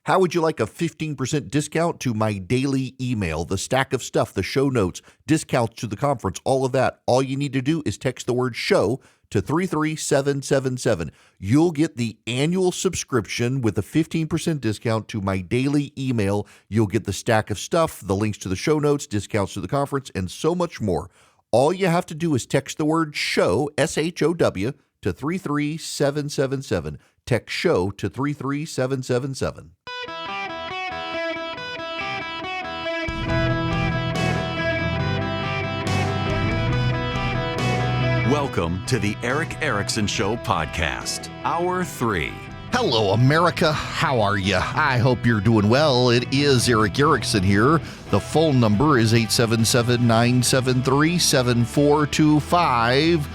How would you like a 15% discount to my daily email, the stack of stuff, the show notes, discounts to the conference, all of that? All you need to do is text the word show to 33777. You'll get the annual subscription with a 15% discount to my daily email. You'll get the stack of stuff, the links to the show notes, discounts to the conference, and so much more. All you have to do is text the word show, SHOW, to 33777. Text show to 33777. Welcome to the Eric Erickson Show podcast, Hour 3. Hello, America. How are you? I hope you're doing well. It is Eric Erickson here. The phone number is 877-973-7425.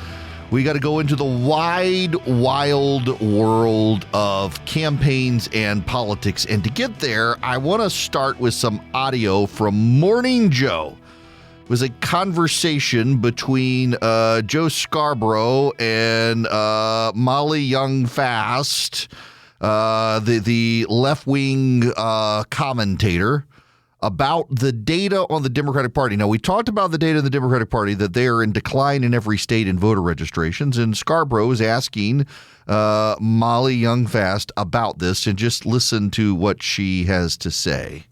We got to go into the wide, wild world of campaigns and politics. And to get there, I want to start with some audio from Morning Joe. It was a conversation between Joe Scarborough and Molly Young Fast, the left-wing commentator, about the data on the Democratic Party. Now, we talked about the data in the Democratic Party, that they are in decline in every state in voter registrations, and Scarborough is asking Molly Young Fast about this, and just listen to what she has to say.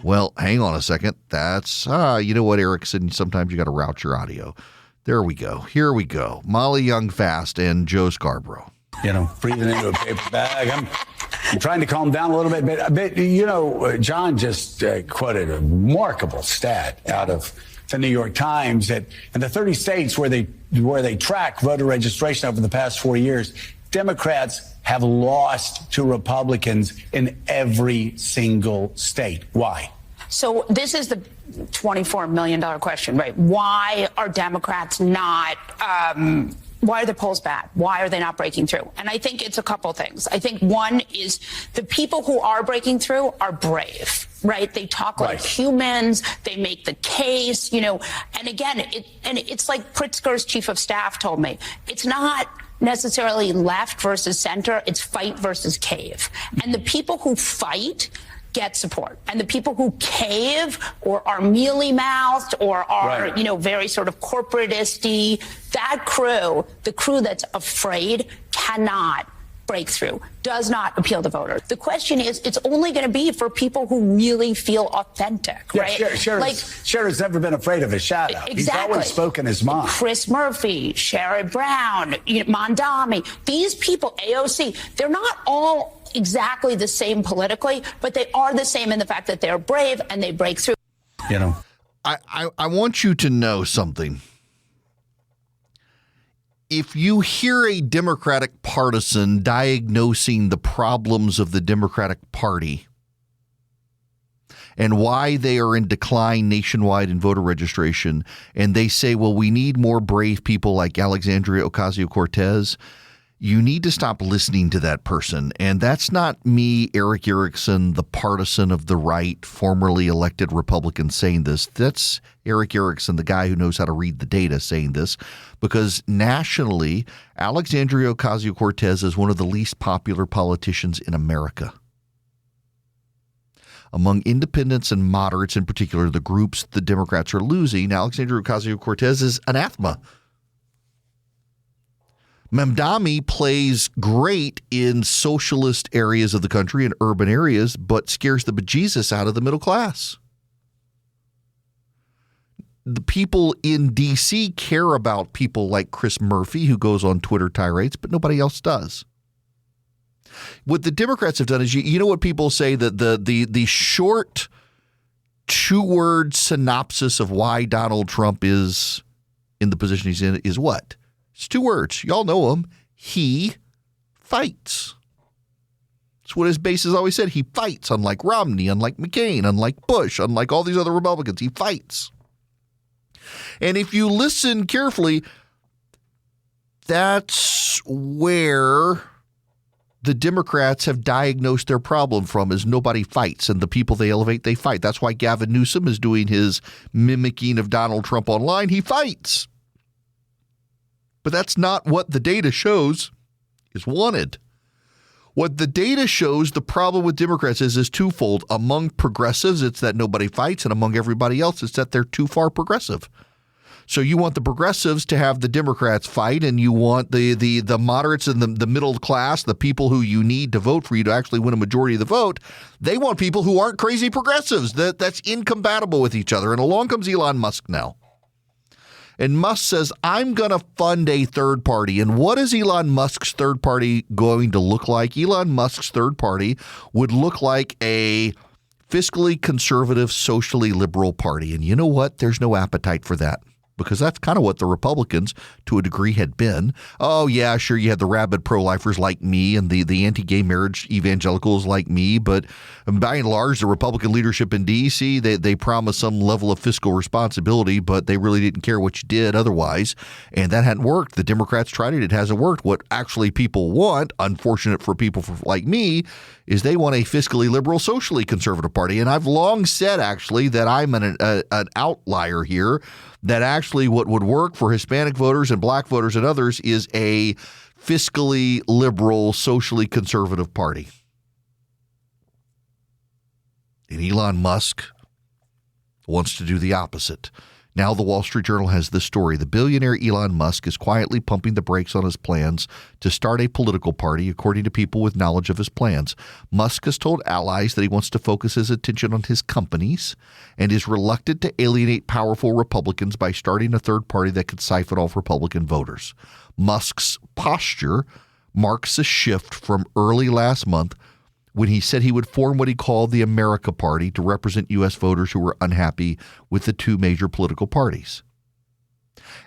Well, hang on a second. That's, you know what, Erickson, sometimes you got to route your audio. There we go. Here we go. Molly Young Fast and Joe Scarborough. Breathing into a paper bag. I'm trying to calm down a little bit. But John just quoted a remarkable stat out of the New York Times that in the 30 states where they track voter registration over the past 4 years, Democrats have lost to Republicans in every single state. Why? So this is the $24 million question, right? Why are Democrats not, why are the polls bad? Why are they not breaking through? And I think it's a couple things. I think one is the people who are breaking through are brave, right? They talk like humans. They make the case, and again, it's like Pritzker's chief of staff told me, it's not necessarily left versus center, it's fight versus cave. And the people who fight get support. And the people who cave or are mealy-mouthed or are, very sort of corporatist-y, that crew, the crew that's afraid, cannot break through, does not appeal to voters. The question is, it's only going to be for people who really feel authentic, right? Sherrod's never been afraid of a shout-out. Exactly. He's always spoken his mind. Chris Murphy, Sherrod Brown, Mondami, these people, AOC, they're not all exactly the same politically, but they are the same in the fact that they're brave and they break through. I want you to know something. If you hear a Democratic partisan diagnosing the problems of the Democratic Party and why they are in decline nationwide in voter registration, and they say, well, we need more brave people like Alexandria Ocasio-Cortez, you need to stop listening to that person. And that's not me, Eric Erickson, the partisan of the right, formerly elected Republican, saying this. That's Eric Erickson, the guy who knows how to read the data, saying this. Because nationally, Alexandria Ocasio-Cortez is one of the least popular politicians in America. Among independents and moderates in particular, the groups the Democrats are losing, Alexandria Ocasio-Cortez is anathema. Mamdani plays great in socialist areas of the country and urban areas, but scares the bejesus out of the middle class. The people in D.C. care about people like Chris Murphy, who goes on Twitter tirades, but nobody else does. What the Democrats have done is, you know what people say, that the short two-word synopsis of why Donald Trump is in the position he's in is what? It's two words. Y'all know him. He fights. That's what his base has always said. He fights, unlike Romney, unlike McCain, unlike Bush, unlike all these other Republicans. He fights. And if you listen carefully, that's where the Democrats have diagnosed their problem from, is nobody fights, and the people they elevate, they fight. That's why Gavin Newsom is doing his mimicking of Donald Trump online. He fights. But that's not what the data shows is wanted. What the data shows, the problem with Democrats is twofold. Among progressives, it's that nobody fights, and among everybody else, it's that they're too far progressive. So you want the progressives to have the Democrats fight, and you want the moderates and the middle class, the people who you need to vote for you to actually win a majority of the vote. They want people who aren't crazy progressives. That's incompatible with each other. And along comes Elon Musk now. And Musk says, I'm going to fund a third party. And what is Elon Musk's third party going to look like? Elon Musk's third party would look like a fiscally conservative, socially liberal party. And you know what? There's no appetite for that. Because that's kind of what the Republicans, to a degree, had been. Oh, yeah, sure, you had the rabid pro-lifers like me and the anti-gay marriage evangelicals like me. But by and large, the Republican leadership in D.C., they promised some level of fiscal responsibility, but they really didn't care what you did otherwise. And that hadn't worked. The Democrats tried it. It hasn't worked. What actually people want, unfortunate for people like me, is they want a fiscally liberal, socially conservative party. And I've long said, actually, that I'm an outlier here, that actually what would work for Hispanic voters and black voters and others is a fiscally liberal, socially conservative party. And Elon Musk wants to do the opposite. Now the Wall Street Journal has this story. The billionaire Elon Musk is quietly pumping the brakes on his plans to start a political party, according to people with knowledge of his plans. Musk has told allies that he wants to focus his attention on his companies and is reluctant to alienate powerful Republicans by starting a third party that could siphon off Republican voters. Musk's posture marks a shift from early last month when he said he would form what he called the America Party to represent U.S. voters who were unhappy with the two major political parties.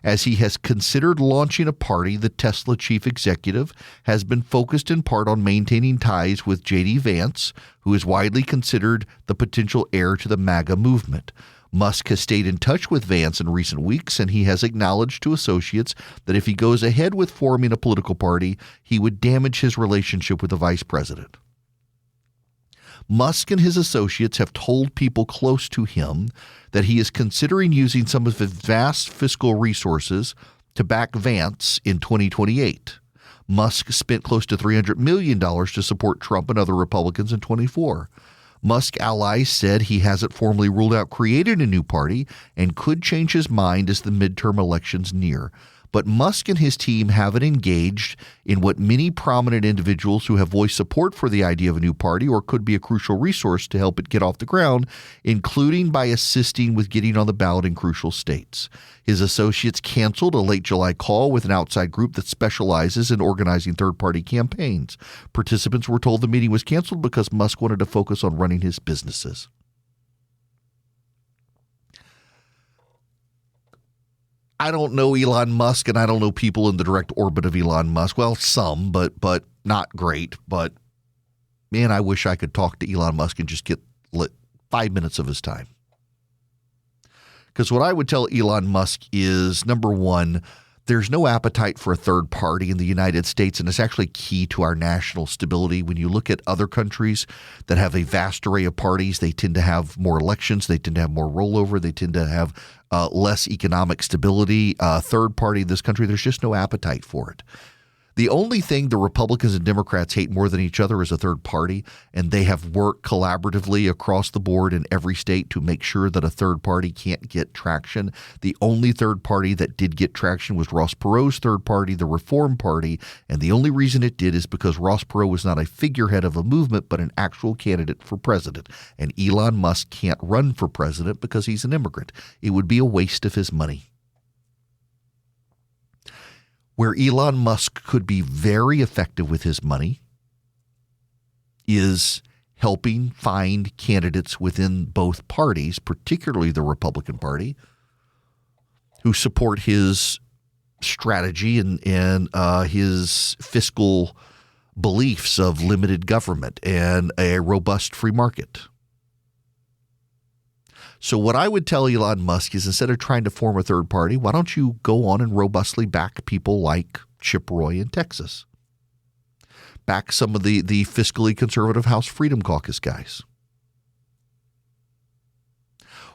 As he has considered launching a party, the Tesla chief executive has been focused in part on maintaining ties with J.D. Vance, who is widely considered the potential heir to the MAGA movement. Musk has stayed in touch with Vance in recent weeks, and he has acknowledged to associates that if he goes ahead with forming a political party, he would damage his relationship with the vice president. Musk and his associates have told people close to him that he is considering using some of his vast fiscal resources to back Vance in 2028. Musk spent close to $300 million to support Trump and other Republicans in 2024. Musk allies said he hasn't formally ruled out creating a new party and could change his mind as the midterm elections near. But Musk and his team haven't engaged in what many prominent individuals who have voiced support for the idea of a new party or could be a crucial resource to help it get off the ground, including by assisting with getting on the ballot in crucial states. His associates canceled a late July call with an outside group that specializes in organizing third-party campaigns. Participants were told the meeting was canceled because Musk wanted to focus on running his businesses. I don't know Elon Musk, and I don't know people in the direct orbit of Elon Musk. Well, some, but not great. But, man, I wish I could talk to Elon Musk and just get 5 minutes of his time. Because what I would tell Elon Musk is, number one, there's no appetite for a third party in the United States, and it's actually key to our national stability. When you look at other countries that have a vast array of parties, they tend to have more elections, they tend to have more rollover, they tend to have less economic stability. Third party in this country, there's just no appetite for it. The only thing the Republicans and Democrats hate more than each other is a third party, and they have worked collaboratively across the board in every state to make sure that a third party can't get traction. The only third party that did get traction was Ross Perot's third party, the Reform Party, and the only reason it did is because Ross Perot was not a figurehead of a movement, but an actual candidate for president. And Elon Musk can't run for president because he's an immigrant. It would be a waste of his money. Where Elon Musk could be very effective with his money is helping find candidates within both parties, particularly the Republican Party, who support his strategy and his fiscal beliefs of limited government and a robust free market. So what I would tell Elon Musk is instead of trying to form a third party, why don't you go on and robustly back people like Chip Roy in Texas? Back some of the fiscally conservative House Freedom Caucus guys.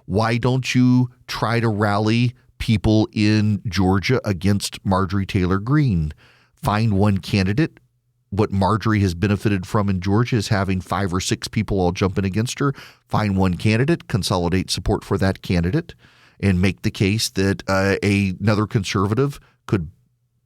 Why don't you try to rally people in Georgia against Marjorie Taylor Greene? Find one candidate what Marjorie has benefited from in Georgia is having 5 or 6 people all jump in against her, find one candidate, consolidate support for that candidate, and make the case that another conservative could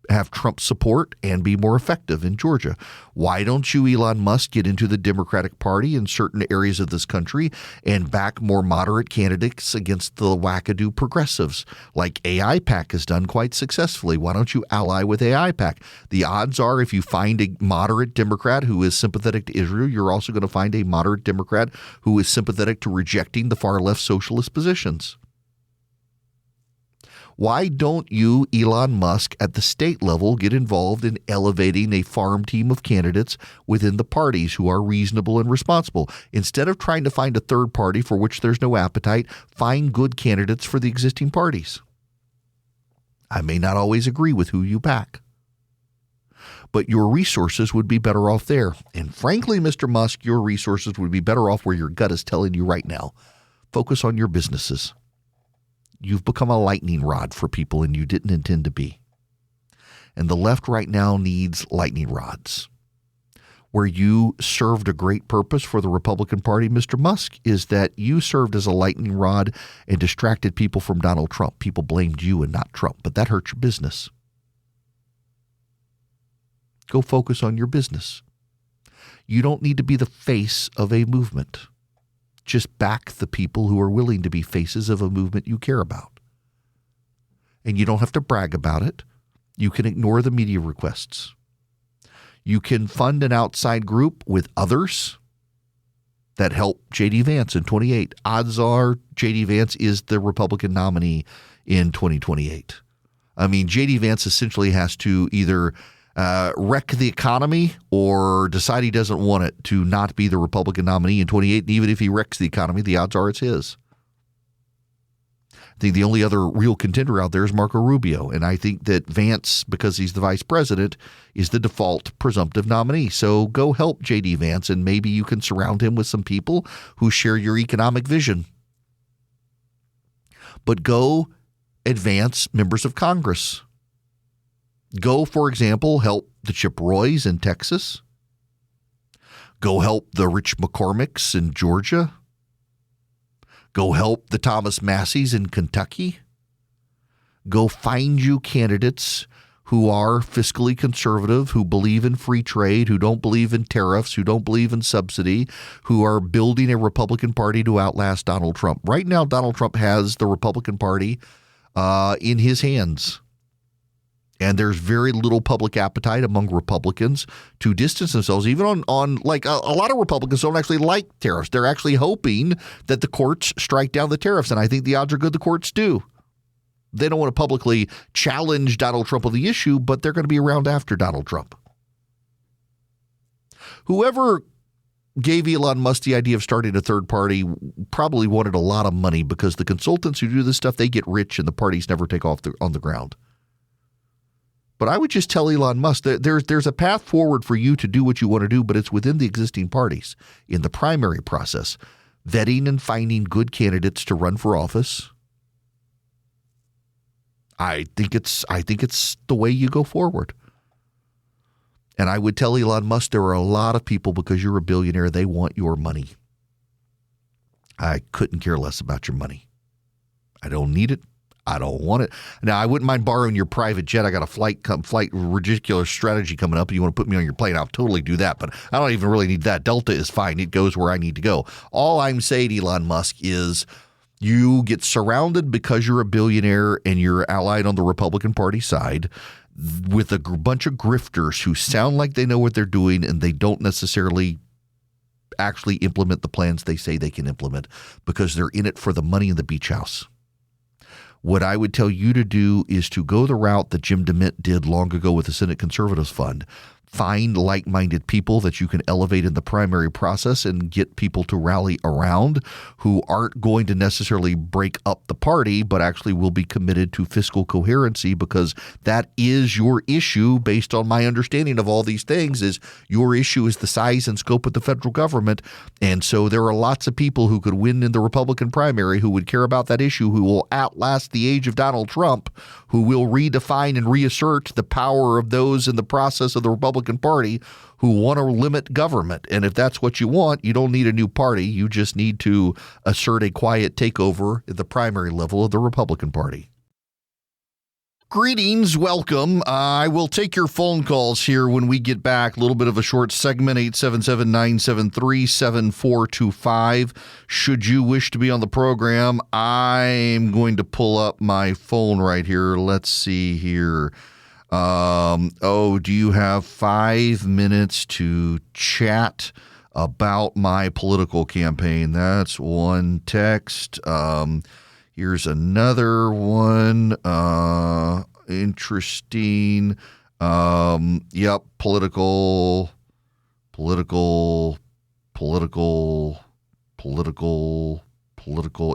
have Trump support and be more effective in Georgia. Why don't you, Elon Musk, get into the Democratic Party in certain areas of this country and back more moderate candidates against the wackadoo progressives, like AIPAC has done quite successfully? Why don't you ally with AIPAC? The odds are if you find a moderate Democrat who is sympathetic to Israel, you're also going to find a moderate Democrat who is sympathetic to rejecting the far left socialist positions. Why don't you, Elon Musk, at the state level get involved in elevating a farm team of candidates within the parties who are reasonable and responsible? Instead of trying to find a third party for which there's no appetite, find good candidates for the existing parties. I may not always agree with who you back, but your resources would be better off there. And frankly, Mr. Musk, your resources would be better off where your gut is telling you right now. Focus on your businesses. You've become a lightning rod for people, and you didn't intend to be. And the left right now needs lightning rods. Where you served a great purpose for the Republican Party, Mr. Musk, is that you served as a lightning rod and distracted people from Donald Trump. People blamed you and not Trump, but that hurt your business. Go focus on your business. You don't need to be the face of a movement. Just back the people who are willing to be faces of a movement you care about. And you don't have to brag about it. You can ignore the media requests. You can fund an outside group with others that help J.D. Vance in 28. Odds are J.D. Vance is the Republican nominee in 2028. I mean, J.D. Vance essentially has to either wreck the economy or decide he doesn't want it to not be the Republican nominee in 28. And even if he wrecks the economy, the odds are it's his. I think the only other real contender out there is Marco Rubio. And I think that Vance, because he's the vice president, is the default presumptive nominee. So go help J.D. Vance, and maybe you can surround him with some people who share your economic vision. But go advance members of Congress. Go, for example, help the Chip Roys in Texas. Go help the Rich McCormicks in Georgia. Go help the Thomas Masseys in Kentucky. Go find you candidates who are fiscally conservative, who believe in free trade, who don't believe in tariffs, who don't believe in subsidy, who are building a Republican Party to outlast Donald Trump. Right now, Donald Trump has the Republican Party in his hands. And there's very little public appetite among Republicans to distance themselves, even on like a lot of Republicans don't actually like tariffs. They're actually hoping that the courts strike down the tariffs. And I think the odds are good the courts do. They don't want to publicly challenge Donald Trump on the issue, but they're going to be around after Donald Trump. Whoever gave Elon Musk the idea of starting a third party probably wanted a lot of money, because the consultants who do this stuff, they get rich and the parties never take off on the ground. But I would just tell Elon Musk that there's a path forward for you to do what you want to do, but it's within the existing parties in the primary process, vetting and finding good candidates to run for office. I think it's the way you go forward. And I would tell Elon Musk there are a lot of people, because you're a billionaire, they want your money. I couldn't care less about your money. I don't need it. I don't want it. Now, I wouldn't mind borrowing your private jet. I got a flight ridiculous strategy coming up, and you want to put me on your plane, I'll totally do that. But I don't even really need that. Delta is fine. It goes where I need to go. All I'm saying, Elon Musk, is you get surrounded, because you're a billionaire and you're allied on the Republican Party side, with a bunch of grifters who sound like they know what they're doing, and they don't necessarily actually implement the plans they say they can implement, because they're in it for the money in the beach house. What I would tell you to do is to go the route that Jim DeMint did long ago with the Senate Conservatives Fund. Find like-minded people that you can elevate in the primary process and get people to rally around, who aren't going to necessarily break up the party, but actually will be committed to fiscal coherency, because that is your issue. Based on my understanding of all these things, is your issue is the size and scope of the federal government. And so there are lots of people who could win in the Republican primary who would care about that issue, who will outlast the age of Donald Trump, who will redefine and reassert the power of those in the process of the Republican Republican Party who want to limit government. And if that's what you want, you don't need a new party. You just need to assert a quiet takeover at the primary level of the Republican Party. Greetings, welcome. I will take your phone calls here when we get back. A little bit of a short segment, 877-973-7425. Should you wish to be on the program, I'm going to pull up my phone right here. Let's see here. Do you have 5 minutes to chat about my political campaign? That's one text. Here's another one. Interesting. Political.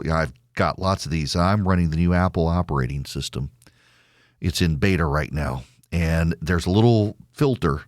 Yeah, I've got lots of these. I'm running the new Apple operating system. It's in beta right now. And there's a little filter.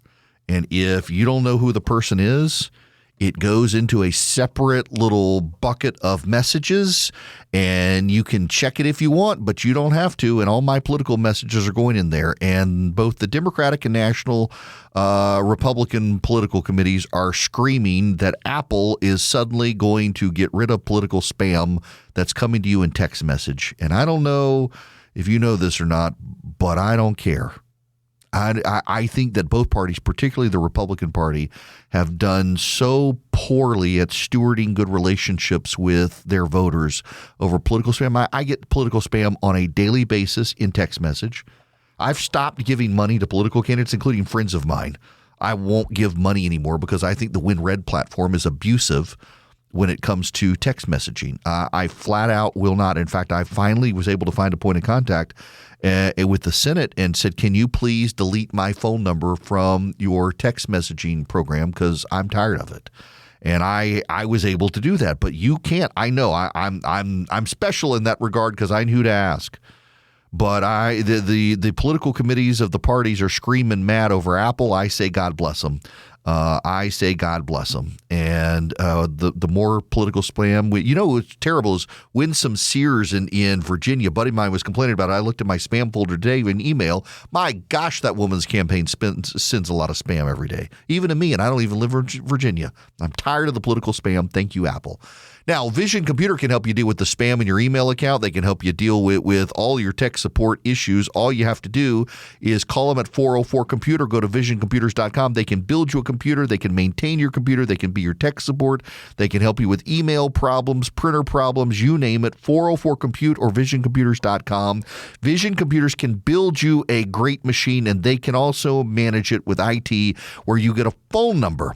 And if you don't know who the person is, it goes into a separate little bucket of messages, and you can check it if you want, but you don't have to. And all my political messages are going in there. And both the Democratic and National Republican political committees are screaming that Apple is suddenly going to get rid of political spam that's coming to you in text message. And I don't know if you know this or not, but I don't care. I think that both parties, particularly the Republican Party, have done so poorly at stewarding good relationships with their voters over political spam. I get political spam on a daily basis in text message. I've stopped giving money to political candidates, including friends of mine. I won't give money anymore because I think the Win Red platform is abusive when it comes to text messaging. I flat out will not. In fact, I finally was able to find a point of contact with the Senate and said, can you please delete my phone number from your text messaging program because I'm tired of it. And I was able to do that, but you can't. I know I'm special in that regard because I knew who to ask. But the political committees of the parties are screaming mad over Apple. I say God bless them. I say God bless them. And the more political spam, what's terrible is when some Sears in Virginia, a buddy of mine was complaining about it. I looked at my spam folder today in email. My gosh, that woman's campaign sends a lot of spam every day, even to me, and I don't even live in Virginia. I'm tired of the political spam. Thank you, Apple. Now, Vision Computer can help you deal with the spam in your email account. They can help you deal with all your tech support issues. All you have to do is call them at 404-COMPUTER. Go to visioncomputers.com. They can build you a computer. They can maintain your computer. They can be your tech support. They can help you with email problems, printer problems, you name it. 404-COMPUTE or visioncomputers.com. Vision Computers can build you a great machine, and they can also manage it with IT, where you get a phone number.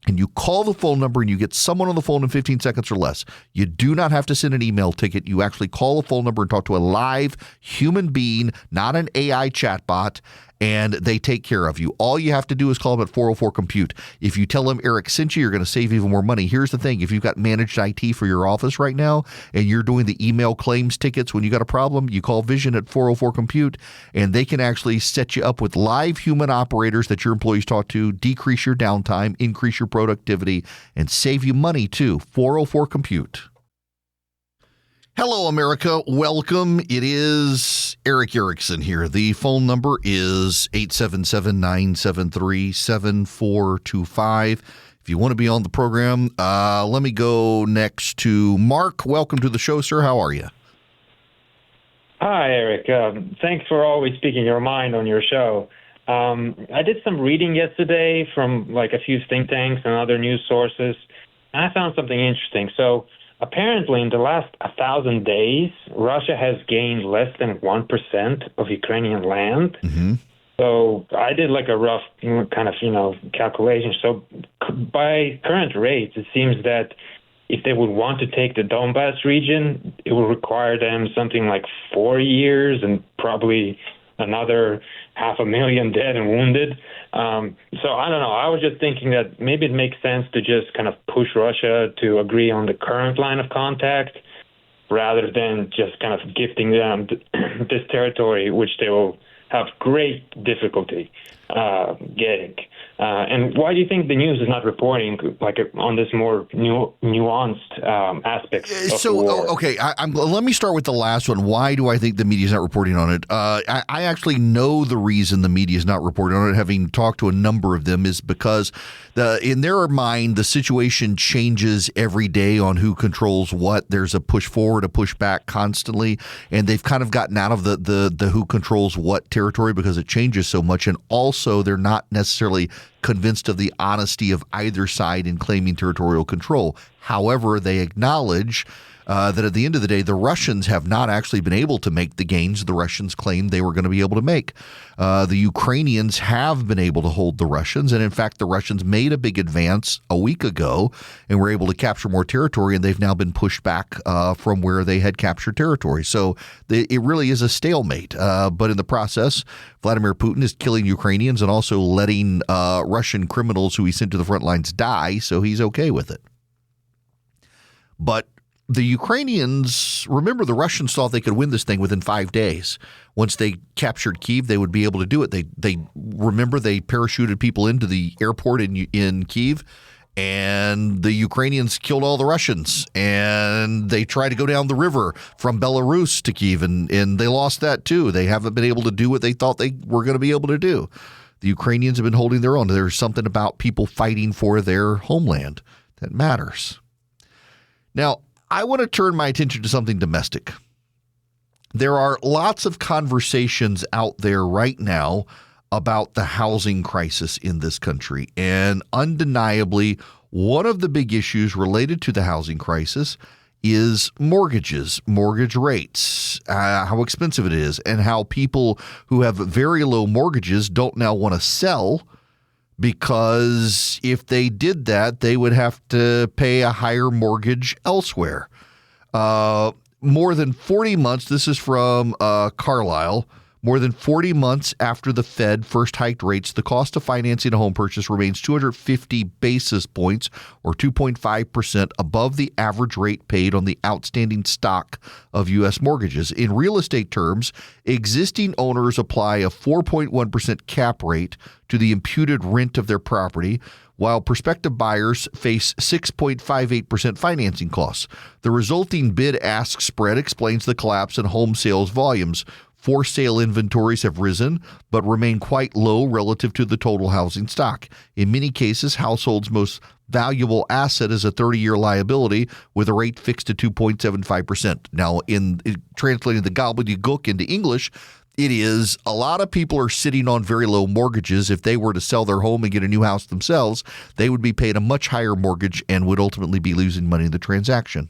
And you call the phone number and you get someone on the phone in 15 seconds or less. You do not have to send an email ticket. You actually call the phone number and talk to a live human being, not an AI chatbot, and they take care of you. All you have to do is call them at 404-COMPUTE. If you tell them Eric sent you, you're going to save even more money. Here's the thing. If you've got managed IT for your office right now and you're doing the email claims tickets when you got a problem, you call Vision at 404-COMPUTE, and they can actually set you up with live human operators that your employees talk to, decrease your downtime, increase your productivity, and save you money too. 404-COMPUTE. Hello, America. Welcome. It is Eric Erickson here. The phone number is 877-973-7425. If you want to be on the program, let me go next to Mark. Welcome to the show, sir. How are you? Hi, Eric. Thanks for always speaking your mind on your show. I did some reading yesterday from a few think tanks and other news sources, and I found something interesting. So apparently, in the last 1,000 days, Russia has gained less than 1% of Ukrainian land. Mm-hmm. So I did a rough kind of, calculation. So by current rates, it seems that if they would want to take the Donbass region, it would require them something like 4 years and probably another 500,000 dead and wounded. So I don't know. I was just thinking that maybe it makes sense to just kind of push Russia to agree on the current line of contact rather than just kind of gifting them this territory, which they will have great difficulty getting? And why do you think the news is not reporting like on this more nuanced aspect of the war? Okay, let me start with the last one. Why do I think the media is not reporting on it? I actually know the reason the media is not reporting on it, having talked to a number of them, is because in their mind, the situation changes every day on who controls what. There's a push forward, a push back constantly, and they've kind of gotten out of the who controls what territory because it changes so much. And also, they're not necessarily convinced of the honesty of either side in claiming territorial control. However, they acknowledge that at the end of the day, the Russians have not actually been able to make the gains the Russians claimed they were going to be able to make. The Ukrainians have been able to hold the Russians. And in fact, the Russians made a big advance a week ago and were able to capture more territory. And they've now been pushed back from where they had captured territory. So it really is a stalemate. But in the process, Vladimir Putin is killing Ukrainians and also letting Russian criminals who he sent to the front lines die. So he's okay with it. But the Ukrainians, remember, the Russians thought they could win this thing within 5 days. Once they captured Kyiv, they would be able to do it. They remember they parachuted people into the airport in Kyiv, and the Ukrainians killed all the Russians. And they tried to go down the river from Belarus to Kyiv, and they lost that too. They haven't been able to do what they thought they were going to be able to do. The Ukrainians have been holding their own. There's something about people fighting for their homeland that matters. Now, I want to turn my attention to something domestic. There are lots of conversations out there right now about the housing crisis in this country. And undeniably, one of the big issues related to the housing crisis is mortgages, mortgage rates, how expensive it is, and how people who have very low mortgages don't now want to sell, because if they did that, they would have to pay a higher mortgage elsewhere. More than 40 months, this is from Carlisle, more than 40 months after the Fed first hiked rates, the cost of financing a home purchase remains 250 basis points or 2.5% above the average rate paid on the outstanding stock of U.S. mortgages. In real estate terms, existing owners apply a 4.1% cap rate to the imputed rent of their property, while prospective buyers face 6.58% financing costs. The resulting bid-ask spread explains the collapse in home sales volumes. For sale inventories have risen, but remain quite low relative to the total housing stock. In many cases, households' most valuable asset is a 30-year liability with a rate fixed at 2.75%. Now, in translating the gobbledygook into English, it is a lot of people are sitting on very low mortgages. If they were to sell their home and get a new house themselves, they would be paying a much higher mortgage and would ultimately be losing money in the transaction.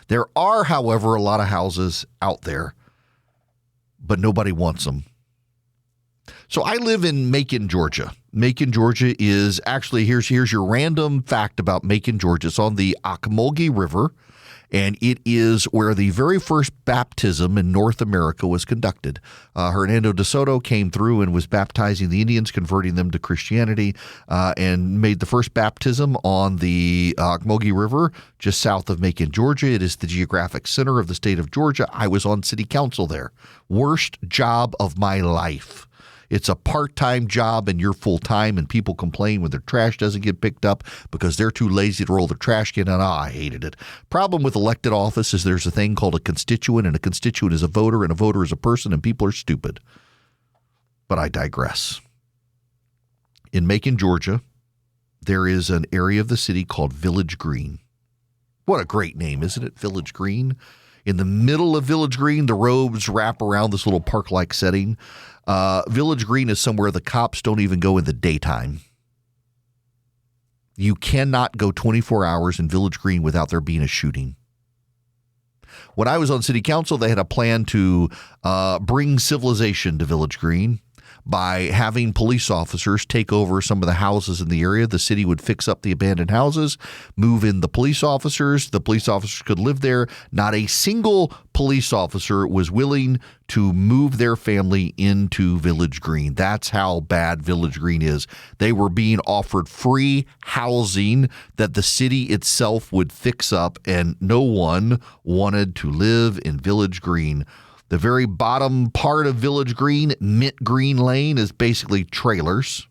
There are, however, a lot of houses out there, but nobody wants them. So I live in Macon, Georgia. Macon, Georgia is actually, here's your random fact about Macon, Georgia. It's on the Ocmulgee River, and it is where the very first baptism in North America was conducted. Hernando de Soto came through and was baptizing the Indians, converting them to Christianity, and made the first baptism on the Ocmulgee River just south of Macon, Georgia. It is the geographic center of the state of Georgia. I was on city council there. Worst job of my life. It's a part-time job and you're full-time, and people complain when their trash doesn't get picked up because they're too lazy to roll their trash can, and I hated it. Problem with elected office is there's a thing called a constituent, and a constituent is a voter, and a voter is a person, and people are stupid. But I digress. In Macon, Georgia, there is an area of the city called Village Green. What a great name, isn't it? Village Green. In the middle of Village Green, the roads wrap around this little park-like setting. Village Green is somewhere the cops don't even go in the daytime. You cannot go 24 hours in Village Green without there being a shooting. When I was on city council, they had a plan to bring civilization to Village Green by having police officers take over some of the houses in the area. The city would fix up the abandoned houses, move in the police officers. The police officers could live there. Not a single police officer was willing to move their family into Village Green. That's how bad Village Green is. They were being offered free housing that the city itself would fix up, and no one wanted to live in Village Green. The very bottom part of Village Green, Mint Green Lane, is basically trailers.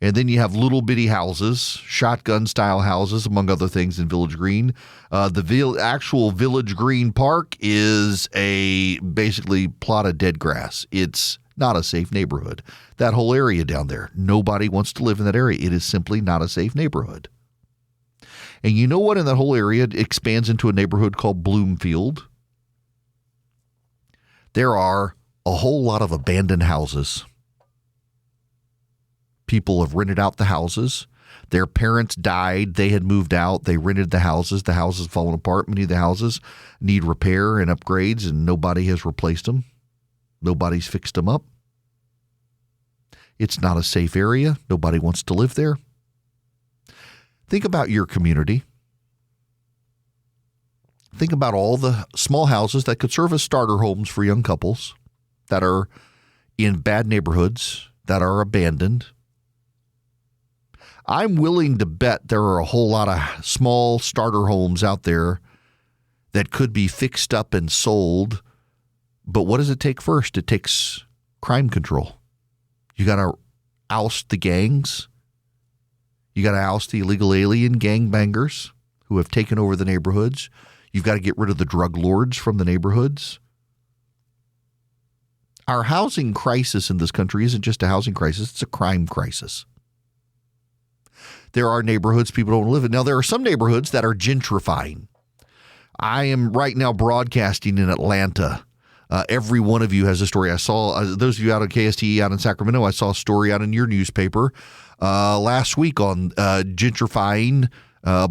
And then you have little bitty houses, shotgun-style houses, among other things in Village Green. The actual Village Green Park is a basically plot of dead grass. It's not a safe neighborhood. That whole area down there, nobody wants to live in that area. It is simply not a safe neighborhood. And you know what? In that whole area, it expands into a neighborhood called Bloomfield. There are a whole lot of abandoned houses. People have rented out the houses. Their parents died. They had moved out. They rented the houses. The houses have fallen apart. Many of the houses need repair and upgrades, and nobody has replaced them. Nobody's fixed them up. It's not a safe area. Nobody wants to live there. Think about your community. Think about all the small houses that could serve as starter homes for young couples that are in bad neighborhoods, that are abandoned. I'm willing to bet there are a whole lot of small starter homes out there that could be fixed up and sold. But what does it take first? It takes crime control. You got to oust the gangs. You got to oust the illegal alien gangbangers who have taken over the neighborhoods. You've got to get rid of the drug lords from the neighborhoods. Our housing crisis in this country isn't just a housing crisis, it's a crime crisis. There are neighborhoods people don't live in. Now, there are some neighborhoods that are gentrifying. I am right now broadcasting in Atlanta. Every one of you has a story. I saw, those of you out on KSTE out in Sacramento, I saw a story out in your newspaper last week on gentrifying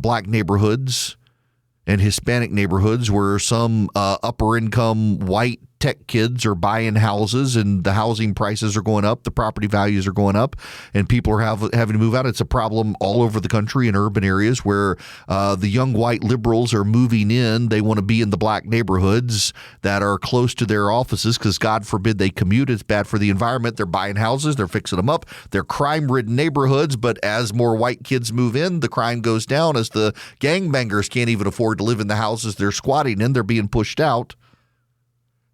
black neighborhoods and Hispanic neighborhoods where some upper income white tech kids are buying houses and the housing prices are going up, the property values are going up, and people are having to move out. It's a problem all over the country in urban areas where the young white liberals are moving in. They want to be in the black neighborhoods that are close to their offices because, God forbid, they commute. It's bad for the environment. They're buying houses. They're fixing them up. They're crime-ridden neighborhoods, but as more white kids move in, the crime goes down as the gangbangers can't even afford to live in the houses they're squatting in. They're being pushed out.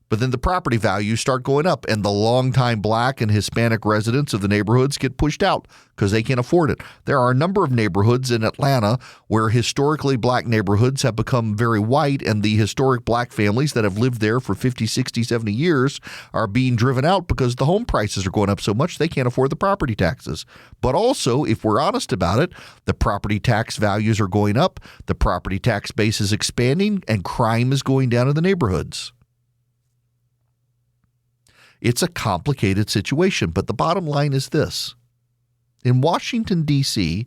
But then the property values start going up, and the longtime black and Hispanic residents of the neighborhoods get pushed out because they can't afford it. There are a number of neighborhoods in Atlanta where historically black neighborhoods have become very white, and the historic black families that have lived there for 50, 60, 70 years are being driven out because the home prices are going up so much they can't afford the property taxes. But also, if we're honest about it, the property tax values are going up, the property tax base is expanding, and crime is going down in the neighborhoods. It's a complicated situation, but the bottom line is this. In Washington, D.C.,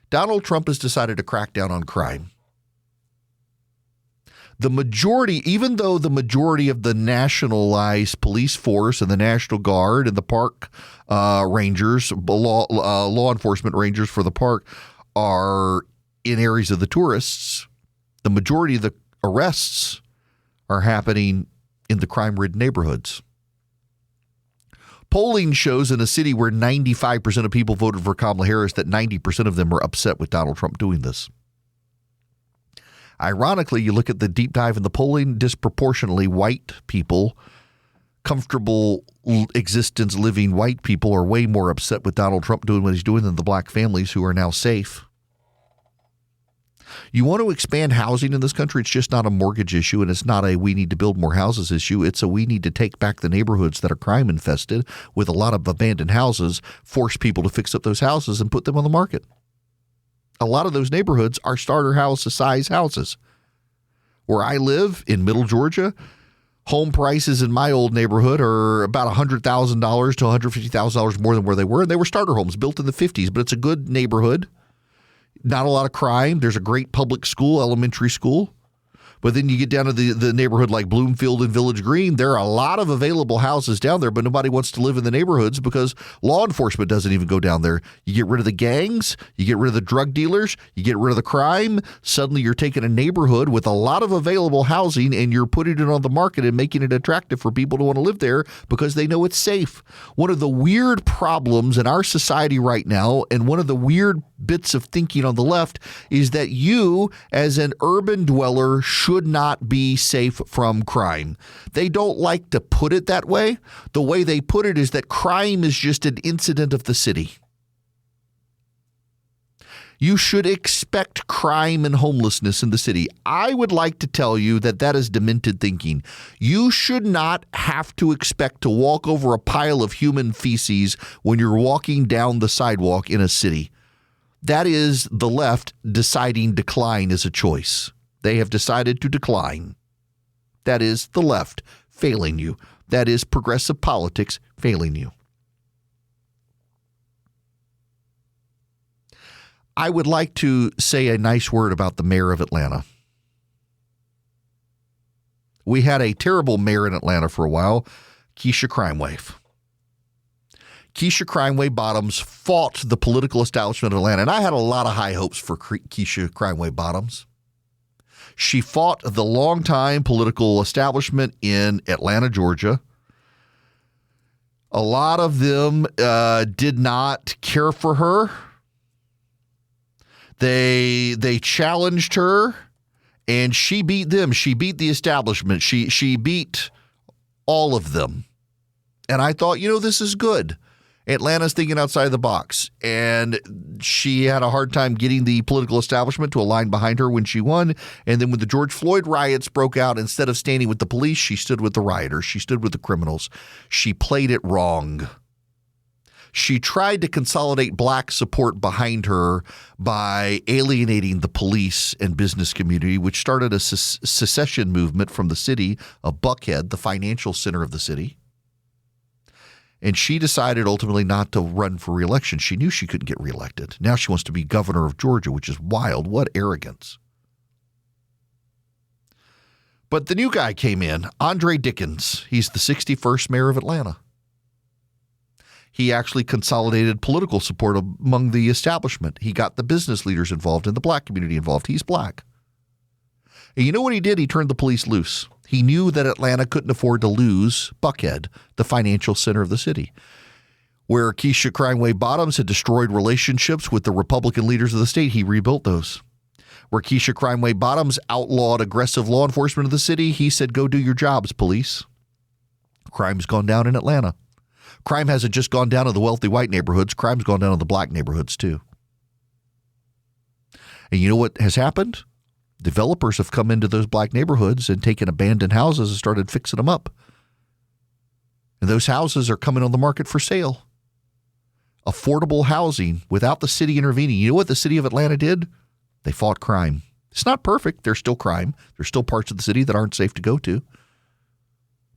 Donald Trump has decided to crack down on crime. The majority, even though the majority of the nationalized police force and the National Guard and the park rangers, law enforcement rangers for the park are in areas of the tourists, the majority of the arrests are happening in the crime-ridden neighborhoods. Polling shows in a city where 95% of people voted for Kamala Harris that 90% of them are upset with Donald Trump doing this. Ironically, you look at the deep dive in the polling, disproportionately white people, comfortable existence living white people are way more upset with Donald Trump doing what he's doing than the black families who are now safe. You want to expand housing in this country, it's just not a mortgage issue, and it's not a we need to build more houses issue. It's a we need to take back the neighborhoods that are crime infested with a lot of abandoned houses, force people to fix up those houses and put them on the market. A lot of those neighborhoods are starter house size houses. Where I live in Middle Georgia, home prices in my old neighborhood are about $100,000 to $150,000 more than where they were. And they were starter homes built in the 50s, but it's a good neighborhood. Not a lot of crime. There's a great public school, elementary school. But then you get down to the neighborhood like Bloomfield and Village Green. There are a lot of available houses down there, but nobody wants to live in the neighborhoods because law enforcement doesn't even go down there. You get rid of the gangs, you get rid of the drug dealers, you get rid of the crime. Suddenly you're taking a neighborhood with a lot of available housing and you're putting it on the market and making it attractive for people to want to live there because they know it's safe. One of the weird problems in our society right now, and one of the weird bits of thinking on the left, is that you as an urban dweller should should not be safe from crime. They don't like to put it that way. The way they put it is that crime is just an incident of the city. You should expect crime and homelessness in the city. I would like to tell you that that is demented thinking. You should not have to expect to walk over a pile of human feces when you're walking down the sidewalk in a city. That is the left deciding decline is a choice. They have decided to decline. That is the left failing you. That is progressive politics failing you. I would like to say a nice word about the mayor of Atlanta. We had a terrible mayor in Atlanta for a while, Keisha Crimewave. Keisha Crimewave Bottoms fought the political establishment of Atlanta, and I had a lot of high hopes for Keisha Crimewave Bottoms. She fought the longtime political establishment in Atlanta, Georgia. A lot of them did not care for her. They challenged her, and she beat them. She beat the establishment. She beat all of them. And I thought, this is good. Atlanta's thinking outside the box. And she had a hard time getting the political establishment to align behind her when she won. And then when the George Floyd riots broke out, instead of standing with the police, she stood with the rioters. She stood with the criminals. She played it wrong. She tried to consolidate black support behind her by alienating the police and business community, which started a secession movement from the city of Buckhead, the financial center of the city. And she decided ultimately not to run for re-election. She knew she couldn't get reelected. Now she wants to be governor of Georgia, which is wild. What arrogance. But the new guy came in, Andre Dickens. He's the 61st mayor of Atlanta. He actually consolidated political support among the establishment. He got the business leaders involved and the black community involved. He's black. And you know what he did? He turned the police loose. He knew that Atlanta couldn't afford to lose Buckhead, the financial center of the city. Where Keisha Crimewave Bottoms had destroyed relationships with the Republican leaders of the state, he rebuilt those. Where Keisha Crimewave Bottoms outlawed aggressive law enforcement of the city, he said, go do your jobs, police. Crime's gone down in Atlanta. Crime hasn't just gone down in the wealthy white neighborhoods. Crime's gone down in the black neighborhoods, too. And you know what has happened? Developers have come into those black neighborhoods and taken abandoned houses and started fixing them up. And those houses are coming on the market for sale. Affordable housing without the city intervening. You know what the city of Atlanta did? They fought crime. It's not perfect. There's still crime. There's still parts of the city that aren't safe to go to.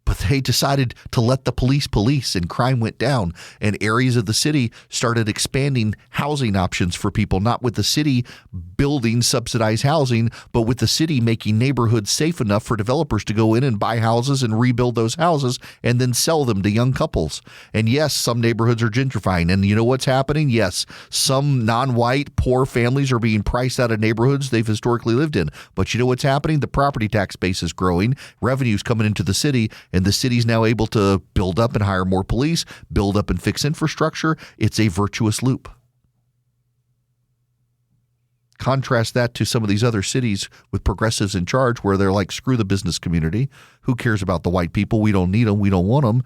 But they decided to let the police, and crime went down, and areas of the city started expanding housing options for people, not with the city building subsidized housing, but with the city making neighborhoods safe enough for developers to go in and buy houses and rebuild those houses and then sell them to young couples. And yes, some neighborhoods are gentrifying. And you know what's happening? Yes, some non-white poor families are being priced out of neighborhoods they've historically lived in. But you know what's happening? The property tax base is growing, revenue's coming into the city, and the city's now able to build up and hire more police, build up and fix infrastructure. It's a virtuous loop. Contrast that to some of these other cities with progressives in charge where they're like, screw the business community. Who cares about the white people? We don't need them. We don't want them.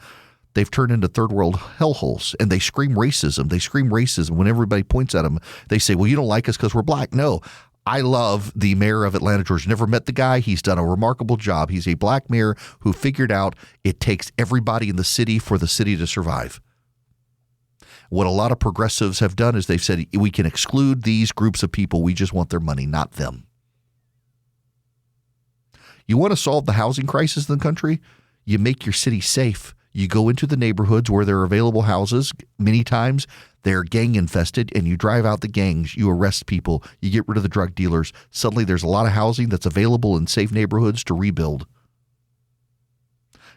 They've turned into third world hellholes, and they scream racism. They scream racism when everybody points at them. They say, well, you don't like us because we're black. No. I love the mayor of Atlanta, Georgia. Never met the guy. He's done a remarkable job. He's a black mayor who figured out it takes everybody in the city for the city to survive. What a lot of progressives have done is they've said, we can exclude these groups of people. We just want their money, not them. You want to solve the housing crisis in the country? You make your city safe. You go into the neighborhoods where there are available houses. Many times they're gang infested, and you drive out the gangs. You arrest people. You get rid of the drug dealers. Suddenly there's a lot of housing that's available in safe neighborhoods to rebuild.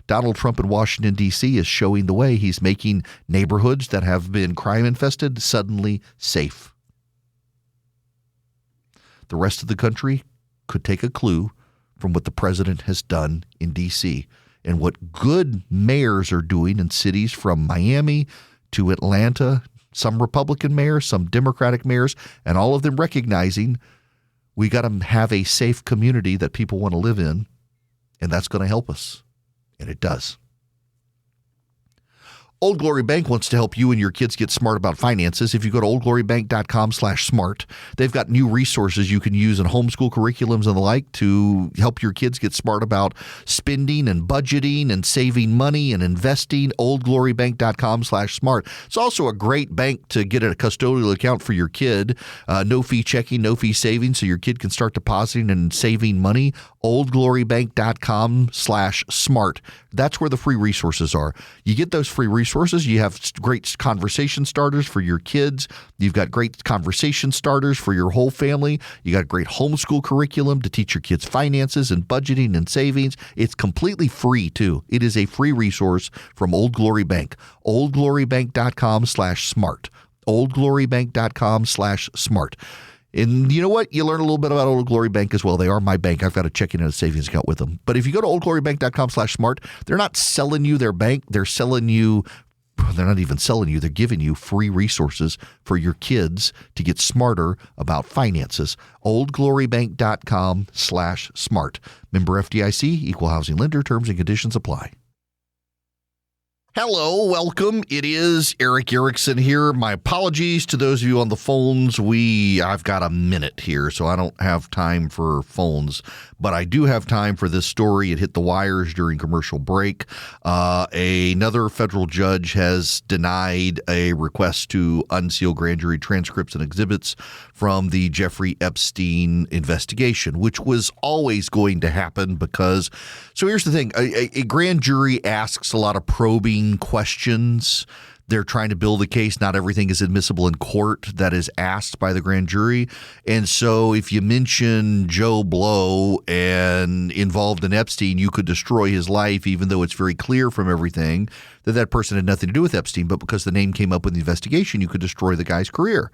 Donald Trump in Washington, D.C. is showing the way. He's making neighborhoods that have been crime infested suddenly safe. The rest of the country could take a clue from what the president has done in D.C. and what good mayors are doing in cities from Miami to Atlanta, some Republican mayors, some Democratic mayors, and all of them recognizing We got to have a safe community that people want to live in, and that's going to help us. And it does. Old Glory Bank wants to help you and your kids get smart about finances. If you go to oldglorybank.com/smart, they've got new resources you can use in homeschool curriculums and the like to help your kids get smart about spending and budgeting and saving money and investing. oldglorybank.com/smart. It's also a great bank to get a custodial account for your kid. No fee checking, no fee savings, so your kid can start depositing and saving money. oldglorybank.com/smart. That's where the free resources are. You get those free resources. You have great conversation starters for your kids. You've got great conversation starters for your whole family. You got great homeschool curriculum to teach your kids finances and budgeting and savings. It's completely free, too. It is a free resource from Old Glory Bank. oldglorybank.com/smart. oldglorybank.com/smart. And you know what? You learn a little bit about Old Glory Bank as well. They are my bank. I've got a checking and a savings account with them. But if you go to oldglorybank.com/smart, they're not selling you their bank. They're not even selling you. They're giving you free resources for your kids to get smarter about finances. oldglorybank.com/smart. Member FDIC, equal housing lender. Terms and conditions apply. Hello, welcome. It is Eric Erickson here. My apologies to those of you on the phones. I've got a minute here, so I don't have time for phones, but I do have time for this story. It hit the wires during commercial break. Another federal judge has denied a request to unseal grand jury transcripts and exhibits from the Jeffrey Epstein investigation, which was always going to happen because, so here's the thing, a grand jury asks a lot of probing questions. They're trying to build a case. Not everything is admissible in court that is asked by the grand jury. And so if you mention Joe Blow and involved in Epstein, you could destroy his life, even though it's very clear from everything that that person had nothing to do with Epstein. But because the name came up in the investigation, you could destroy the guy's career.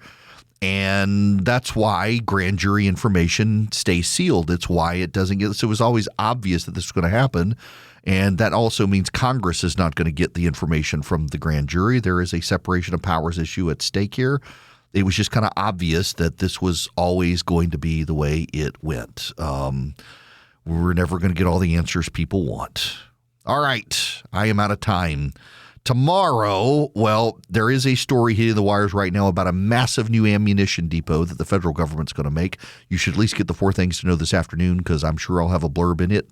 And that's why grand jury information stays sealed. It's why it doesn't get – so it was always obvious that this was going to happen. And that also means Congress is not going to get the information from the grand jury. There is a separation of powers issue at stake here. It was just kind of obvious that this was always going to be the way it went. We're never going to get all the answers people want. All right. I am out of time. Tomorrow, well, there is a story hitting the wires right now about a massive new ammunition depot that the federal government's going to make. You should at least get the 4 things to know this afternoon because I'm sure I'll have a blurb in it